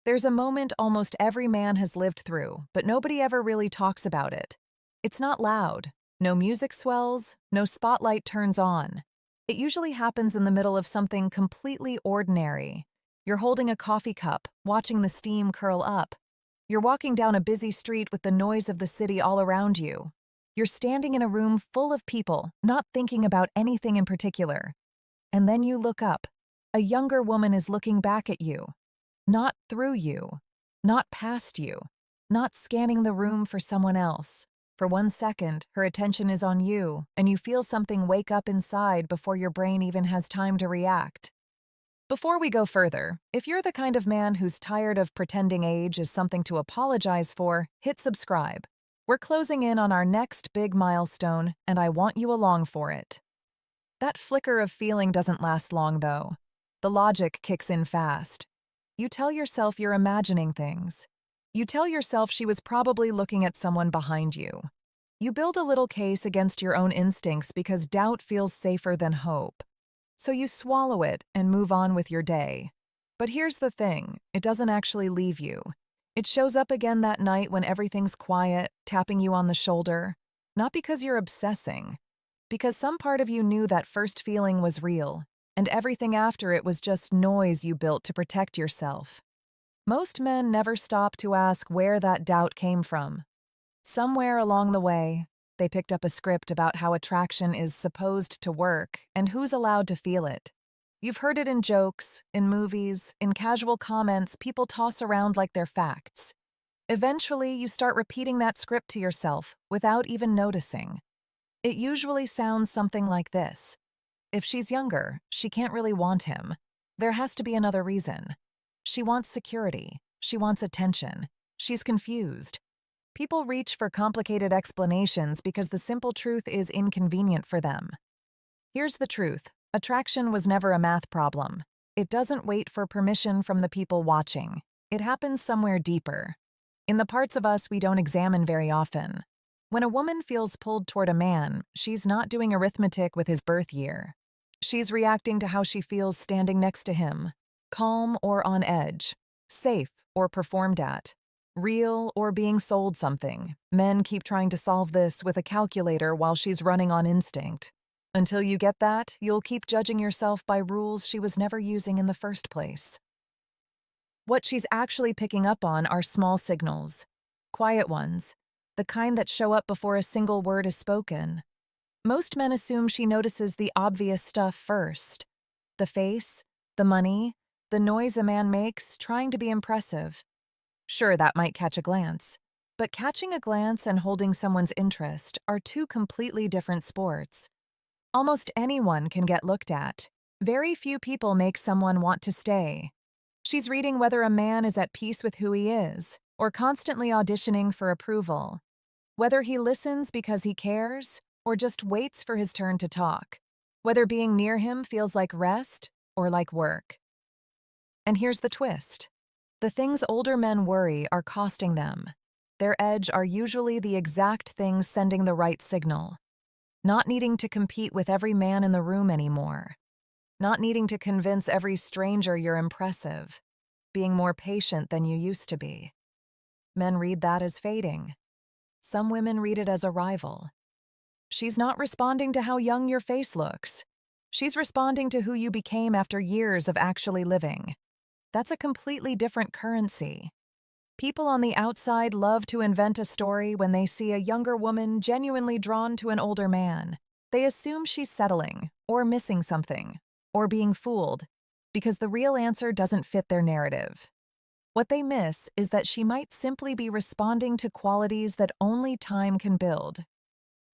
There's a moment almost every man has lived through, but nobody ever really talks about it. It's not loud. No music swells, no spotlight turns on. It usually happens in the middle of something completely ordinary. You're holding a coffee cup, watching the steam curl up. You're walking down a busy street with the noise of the city all around you. You're standing in a room full of people, not thinking about anything in particular. And then you look up. A younger woman is looking back at you. Not through you. Not past you. Not scanning the room for someone else. For 1 second, her attention is on you, and you feel something wake up inside before your brain even has time to react. Before we go further, if you're the kind of man who's tired of pretending age is something to apologize for, hit subscribe. We're closing in on our next big milestone, and I want you along for it. That flicker of feeling doesn't last long, though. The logic kicks in fast. You tell yourself you're imagining things. You tell yourself she was probably looking at someone behind you. You build a little case against your own instincts because doubt feels safer than hope. So you swallow it and move on with your day. But here's the thing, it doesn't actually leave you. It shows up again that night when everything's quiet, tapping you on the shoulder. Not because you're obsessing. Because some part of you knew that first feeling was real, and everything after it was just noise you built to protect yourself. Most men never stop to ask where that doubt came from. Somewhere along the way, they picked up a script about how attraction is supposed to work and who's allowed to feel it. You've heard it in jokes, in movies, in casual comments people toss around like they're facts. Eventually, you start repeating that script to yourself without even noticing. It usually sounds something like this. If she's younger, she can't really want him. There has to be another reason. She wants security. She wants attention. She's confused. People reach for complicated explanations because the simple truth is inconvenient for them. Here's the truth. Attraction was never a math problem. It doesn't wait for permission from the people watching. It happens somewhere deeper. In the parts of us we don't examine very often. When a woman feels pulled toward a man, she's not doing arithmetic with his birth year. She's reacting to how she feels standing next to him. Calm or on edge, safe or performed at, real or being sold something. Men keep trying to solve this with a calculator while she's running on instinct. Until you get that, you'll keep judging yourself by rules she was never using in the first place. What she's actually picking up on are small signals, quiet ones, the kind that show up before a single word is spoken. Most men assume she notices the obvious stuff first. The face, the money, the noise a man makes trying to be impressive. Sure, that might catch a glance. But catching a glance and holding someone's interest are two completely different sports. Almost anyone can get looked at. Very few people make someone want to stay. She's reading whether a man is at peace with who he is, or constantly auditioning for approval. Whether he listens because he cares, or just waits for his turn to talk. Whether being near him feels like rest or like work. And here's the twist. The things older men worry are costing them. Their edge are usually the exact things sending the right signal. Not needing to compete with every man in the room anymore. Not needing to convince every stranger you're impressive. Being more patient than you used to be. Men read that as fading. Some women read it as arrival. She's not responding to how young your face looks. She's responding to who you became after years of actually living. That's a completely different currency. People on the outside love to invent a story when they see a younger woman genuinely drawn to an older man. They assume she's settling, or missing something, or being fooled, because the real answer doesn't fit their narrative. What they miss is that she might simply be responding to qualities that only time can build.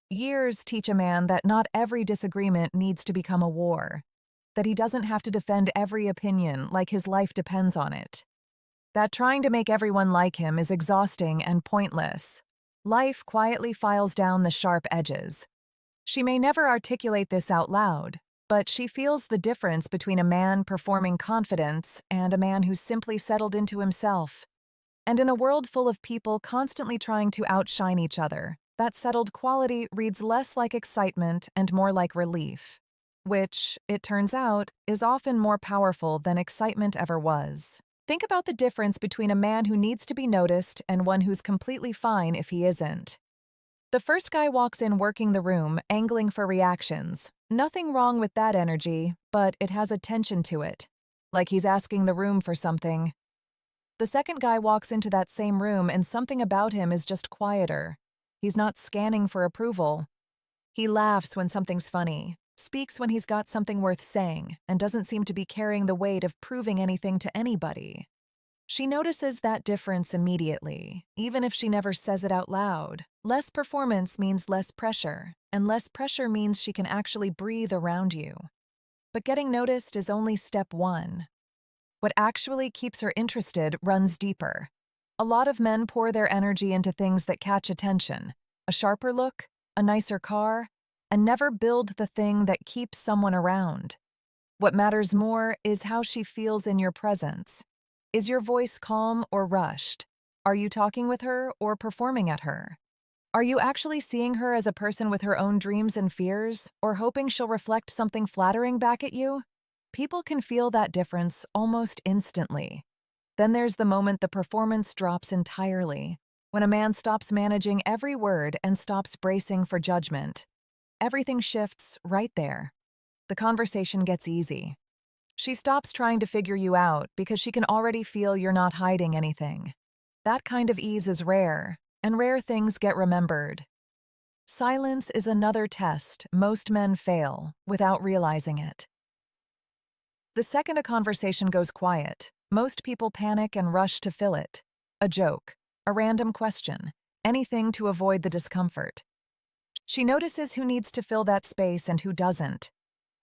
Years teach a man that not every disagreement needs to become a war, that he doesn't have to defend every opinion like his life depends on it. That trying to make everyone like him is exhausting and pointless. Life quietly files down the sharp edges. She may never articulate this out loud, but she feels the difference between a man performing confidence and a man who's simply settled into himself. And in a world full of people constantly trying to outshine each other, that settled quality reads less like excitement and more like relief, which, it turns out, is often more powerful than excitement ever was. Think about the difference between a man who needs to be noticed and one who's completely fine if he isn't. The first guy walks in working the room, angling for reactions. Nothing wrong with that energy, but it has a tension to it. Like he's asking the room for something. The second guy walks into that same room and something about him is just quieter. He's not scanning for approval. He laughs when something's funny, speaks when he's got something worth saying, and doesn't seem to be carrying the weight of proving anything to anybody. She notices that difference immediately, even if she never says it out loud. Less performance means less pressure, and less pressure means she can actually breathe around you. But getting noticed is only step one. What actually keeps her interested runs deeper. A lot of men pour their energy into things that catch attention, a sharper look, a nicer car, and never build the thing that keeps someone around. What matters more is how she feels in your presence. Is your voice calm or rushed? Are you talking with her or performing at her? Are you actually seeing her as a person with her own dreams and fears, or hoping she'll reflect something flattering back at you? People can feel that difference almost instantly. Then there's the moment the performance drops entirely, when a man stops managing every word and stops bracing for judgment. Everything shifts right there. The conversation gets easy. She stops trying to figure you out because she can already feel you're not hiding anything. That kind of ease is rare, and rare things get remembered. Silence is another test most men fail without realizing it. The second a conversation goes quiet, most people panic and rush to fill it. A joke, a random question, anything to avoid the discomfort. She notices who needs to fill that space and who doesn't.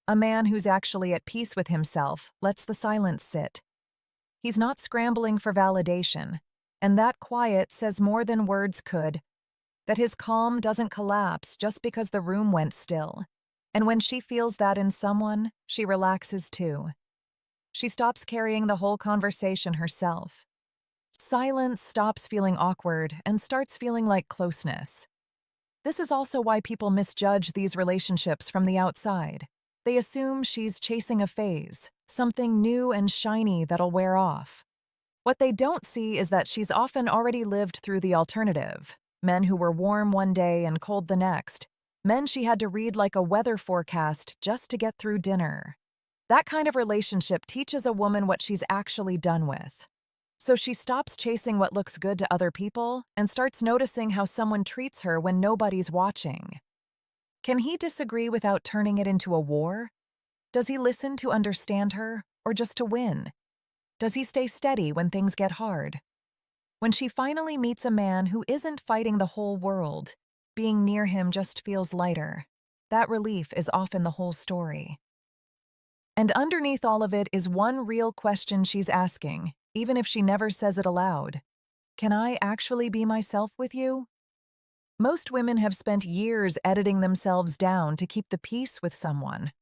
A man who's actually at peace with himself lets the silence sit. He's not scrambling for validation, and that quiet says more than words could. That his calm doesn't collapse just because the room went still. And when she feels that in someone, she relaxes too. She stops carrying the whole conversation herself. Silence stops feeling awkward and starts feeling like closeness. This is also why people misjudge these relationships from the outside. They assume she's chasing a phase, something new and shiny that'll wear off. What they don't see is that she's often already lived through the alternative. Men who were warm one day and cold the next. Men she had to read like a weather forecast just to get through dinner. That kind of relationship teaches a woman what she's actually done with. So she stops chasing what looks good to other people and starts noticing how someone treats her when nobody's watching. Can he disagree without turning it into a war? Does he listen to understand her, or just to win? Does he stay steady when things get hard? When she finally meets a man who isn't fighting the whole world, being near him just feels lighter. That relief is often the whole story. And underneath all of it is one real question she's asking, even if she never says it aloud. Can I actually be myself with you? Most women have spent years editing themselves down to keep the peace with someone.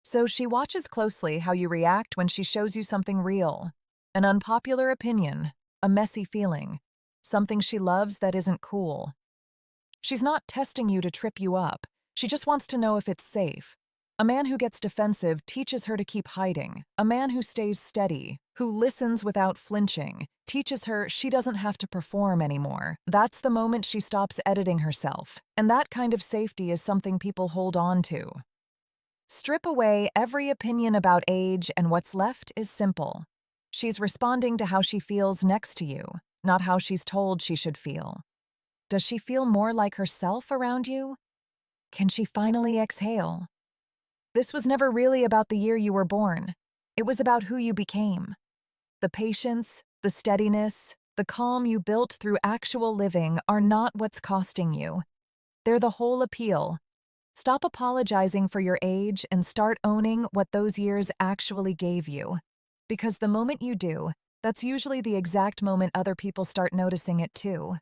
So she watches closely how you react when she shows you something real, an unpopular opinion, a messy feeling, something she loves that isn't cool. She's not testing you to trip you up. She just wants to know if it's safe. A man who gets defensive teaches her to keep hiding. A man who stays steady, who listens without flinching, teaches her she doesn't have to perform anymore. That's the moment she stops editing herself, and that kind of safety is something people hold on to. Strip away every opinion about age, and what's left is simple. She's responding to how she feels next to you, not how she's told she should feel. Does she feel more like herself around you? Can she finally exhale? This was never really about the year you were born. It was about who you became. The patience, the steadiness, the calm you built through actual living are not what's costing you. They're the whole appeal. Stop apologizing for your age and start owning what those years actually gave you. Because the moment you do, that's usually the exact moment other people start noticing it too.